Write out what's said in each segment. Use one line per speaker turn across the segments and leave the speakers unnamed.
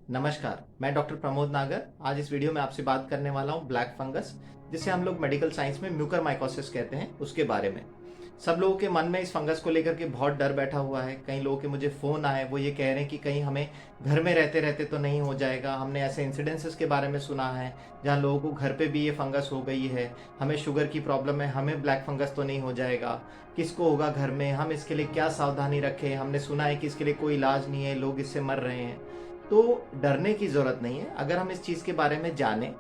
नमस्कार, मैं डॉक्टर प्रमोद नागर। आज इस वीडियो में आपसे बात करने वाला हूँ ब्लैक फंगस, जिसे हम लोग मेडिकल साइंस में म्यूकरमाइकोसिस कहते हैं, उसके बारे में। सब लोगों के मन में इस फंगस को लेकर के बहुत डर बैठा हुआ है। कई लोगों के मुझे फ़ोन आए, वो ये कह रहे हैं कि कहीं हमें घर में रहते रहते तो नहीं हो जाएगा। हमने ऐसे इंसिडेंसेस के बारे में सुना है जहाँ लोगों को घर पे भी ये फंगस हो गई है। हमें शुगर की प्रॉब्लम है, हमें ब्लैक फंगस तो नहीं हो जाएगा, किसको होगा घर में, हम इसके लिए क्या सावधानी रखें। हमने सुना है कि इसके लिए कोई इलाज नहीं है, लोग इससे मर रहे हैं। तो डरने की ज़रूरत नहीं है। अगर हम इस चीज़ के बारे में जानें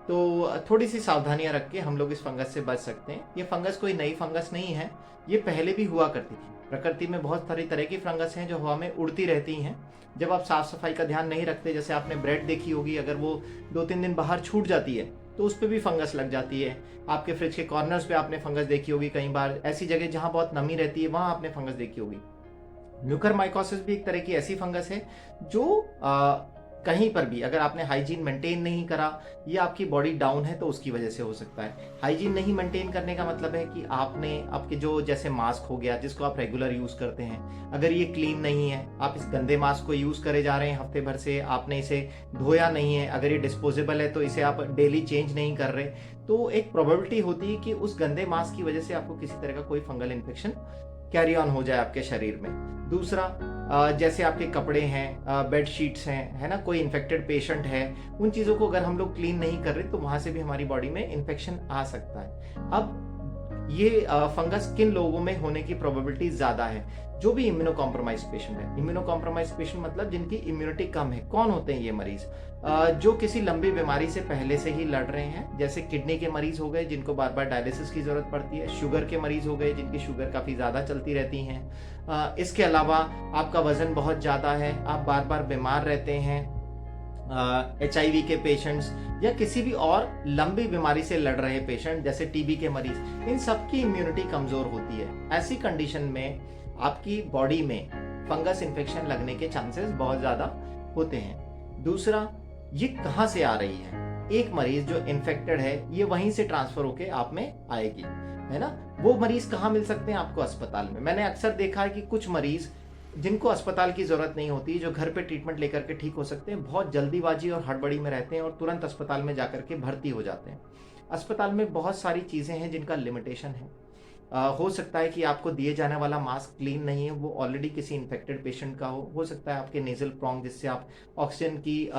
तो थोड़ी सी सावधानियां रख के हम लोग इस फंगस से बच सकते हैं। ये फंगस कोई नई फंगस नहीं है, ये पहले भी हुआ करती थी। प्रकृति में बहुत सारी तरह की फंगस हैं जो हवा में उड़ती रहती हैं। जब आप साफ सफाई का ध्यान नहीं रखते, जैसे आपने ब्रेड देखी होगी, अगर वो 2-3 दिन बाहर छूट जाती है तो उस पर भी फंगस लग जाती है। आपके फ्रिज के कॉर्नर्स पे आपने फंगस देखी होगी, कई बार ऐसी जगह जहाँ बहुत नमी रहती है वहाँ आपने फंगस देखी होगी। म्यूकरमाइकोसिस भी एक तरह की ऐसी फंगस है जो कहीं पर भी अगर आपने हाइजीन मेंटेन नहीं करा या आपकी बॉडी डाउन है तो उसकी वजह से हो सकता है। हाइजीन नहीं मेंटेन करने का मतलब है कि आपने आपके जो जैसे मास्क हो गया जिसको आप रेगुलर यूज करते हैं, अगर ये क्लीन नहीं है, आप इस गंदे मास्क को यूज करे जा रहे हैं हफ्ते भर से, आपने इसे धोया नहीं है, अगर ये डिस्पोजेबल है तो इसे आप डेली चेंज नहीं कर रहे, तो एक प्रोबेबिलिटी होती है कि उस गंदे मास्क की वजह से आपको किसी तरह का कोई फंगल इन्फेक्शन कैरी ऑन हो जाए आपके शरीर में। दूसरा, जैसे आपके कपड़े हैं, बेड शीट्स हैं, है ना, कोई इन्फेक्टेड पेशेंट है, उन चीज़ों को अगर हम लोग क्लीन नहीं कर रहे तो वहाँ से भी हमारी बॉडी में इन्फेक्शन आ सकता है। अब ये फंगस किन लोगों में होने की प्रोबेबिलिटी ज़्यादा है? जो भी इम्यूनो कॉम्प्रोमाइज पेशेंट है। इम्यूनो कॉम्प्रोमाइज पेशेंट मतलब जिनकी इम्यूनिटी कम है। कौन होते हैं ये मरीज? जो किसी लंबी बीमारी से पहले से ही लड़ रहे हैं, जैसे किडनी के मरीज हो गए जिनको बार बार डायलिसिस की जरूरत पड़ती है, शुगर के मरीज हो गए जिनकी शुगर काफ़ी ज़्यादा चलती रहती हैं, इसके अलावा आपका वजन बहुत ज़्यादा है, आप बार बार बीमार रहते हैं, HIV के पेशेंट्स या किसी भी और लंबी बीमारी से लड़ रहे पेशेंट जैसे TB के मरीज, इन सब की इम्यूनिटी कमज़ोर होती है। ऐसी कंडीशन में आपकी बॉडी में फंगस इन्फेक्शन लगने के चांसेस बहुत ज़्यादा होते हैं। दूसरा, ये कहाँ से आ रही है? एक मरीज जो इन्फेक्टेड है ये वहीं से ट्रांसफर होके आप में आएगी, है ना। वो मरीज कहाँ मिल सकते हैं आपको? अस्पताल में। मैंने अक्सर देखा है कि कुछ मरीज जिनको अस्पताल की ज़रूरत नहीं होती, जो घर पे ट्रीटमेंट लेकर के ठीक हो सकते हैं, बहुत जल्दीबाजी और हड़बड़ी में रहते हैं और तुरंत अस्पताल में जाकर के भर्ती हो जाते हैं। अस्पताल में बहुत सारी चीज़ें हैं जिनका लिमिटेशन है। हो सकता है कि आपको दिए जाने वाला मास्क क्लीन नहीं है, वो ऑलरेडी किसी इन्फेक्टेड पेशेंट का हो सकता है आपके नेजल प्रोंग जिससे आप ऑक्सीजन की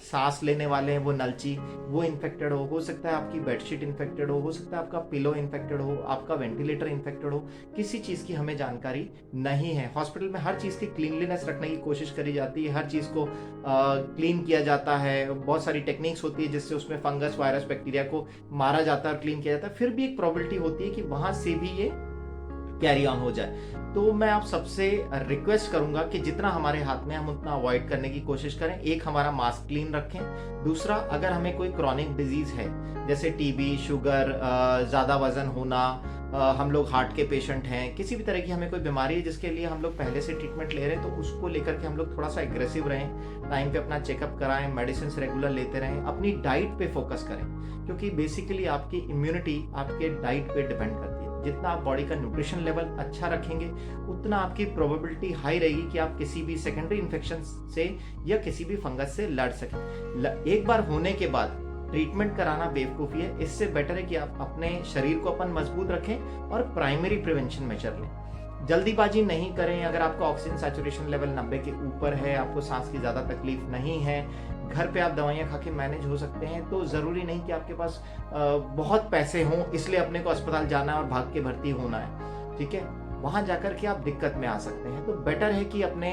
सांस लेने वाले हैं वो नलची, वो इन्फेक्टेड हो सकता है आपकी बेडशीट इन्फेक्टेड हो सकता है आपका पिलो इन्फेक्टेड हो, आपका वेंटिलेटर इन्फेक्टेड हो। किसी चीज़ की हमें जानकारी नहीं है। हॉस्पिटल में हर चीज़ की क्लीनलीनेस रखने की कोशिश करी जाती है, हर चीज़ को क्लीन किया जाता है, बहुत सारी टेक्निक्स होती है जिससे उसमें फंगस, वायरस, बैक्टीरिया को मारा जाता है और क्लीन किया जाता है। फिर भी एक प्रोबेबिलिटी होती है कि वहाँ से भी ये कैरी ऑन हो जाए। तो मैं आप सबसे रिक्वेस्ट करूंगा कि जितना हमारे हाथ में हम उतना अवॉइड करने की कोशिश करें। एक, हमारा मास्क क्लीन रखें। दूसरा, अगर हमें कोई क्रॉनिक डिजीज है जैसे TB, शुगर, ज़्यादा वजन होना, हम लोग हार्ट के पेशेंट हैं, किसी भी तरह की हमें कोई बीमारी है जिसके लिए हम लोग पहले से ट्रीटमेंट ले रहे हैं, तो उसको लेकर के हम लोग थोड़ा सा एग्रेसिव रहें, टाइम पे अपना चेकअप कराएं, मेडिसिन रेगुलर लेते रहें, अपनी डाइट पे फोकस करें, क्योंकि बेसिकली आपकी इम्यूनिटी आपके डाइट पे डिपेंड करती है। जितना आप बॉडी का न्यूट्रिशन लेवल अच्छा रखेंगे उतना आपकी प्रोबेबिलिटी हाई रहेगी कि आप किसी भी सेकेंडरी इन्फेक्शन से या किसी भी फंगस से लड़ सकें। एक बार होने के बाद ट्रीटमेंट कराना बेवकूफ़ी है। इससे बेटर है कि आप अपने शरीर को अपन मजबूत रखें और प्राइमरी प्रिवेंशन मेजर लें। जल्दीबाजी नहीं करें। अगर आपका ऑक्सीजन सैचुरेशन लेवल 90 के ऊपर है, आपको सांस की ज़्यादा तकलीफ नहीं है, घर पे आप दवाइयाँ खा के मैनेज हो सकते हैं, तो ज़रूरी नहीं कि आपके पास बहुत पैसे हों इसलिए अपने को अस्पताल जाना है और भाग के भर्ती होना है, ठीक है। वहाँ जाकर के आप दिक्कत में आ सकते हैं। तो बेटर है कि अपने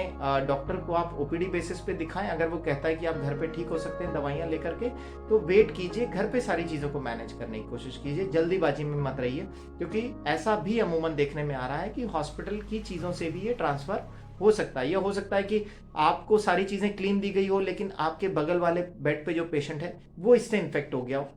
डॉक्टर को आप OPD बेसिस पे दिखाएं। अगर वो कहता है कि आप घर पे ठीक हो सकते हैं दवाइयाँ लेकर के, तो वेट कीजिए, घर पे सारी चीज़ों को मैनेज करने की कोशिश कीजिए, जल्दीबाजी में मत रहिए, क्योंकि ऐसा भी अमूमन देखने में आ रहा है कि हॉस्पिटल की चीज़ों से भी ये ट्रांसफ़र हो सकता है। यह हो सकता है कि आपको सारी चीज़ें क्लीन दी गई हो लेकिन आपके बगल वाले बेड पे जो पेशेंट है वो इससे इन्फेक्ट हो गया हो।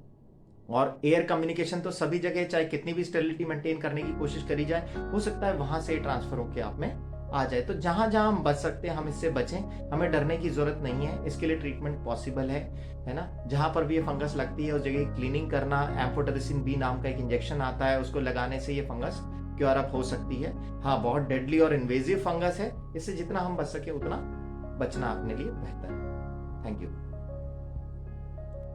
और एयर कम्युनिकेशन तो सभी जगह, चाहे कितनी भी स्टेरिलिटी मेंटेन करने की कोशिश करी जाए, हो सकता है वहां से ट्रांसफर होकर आप में आ जाए। तो जहां जहां हम बच सकते हैं हम इससे बचें। हमें डरने की जरूरत नहीं है, इसके लिए ट्रीटमेंट पॉसिबल है ना। जहां पर भी ये फंगस लगती है उस जगह क्लीनिंग करना, एम्फोटेरिसिन B नाम का एक इंजेक्शन आता है, उसको लगाने से ये फंगस क्योर अप हो सकती है। हाँ, बहुत डेडली और इन्वेजिव फंगस है, इससे जितना हम बच सके उतना बचना अपने लिए बेहतर है। Thank you.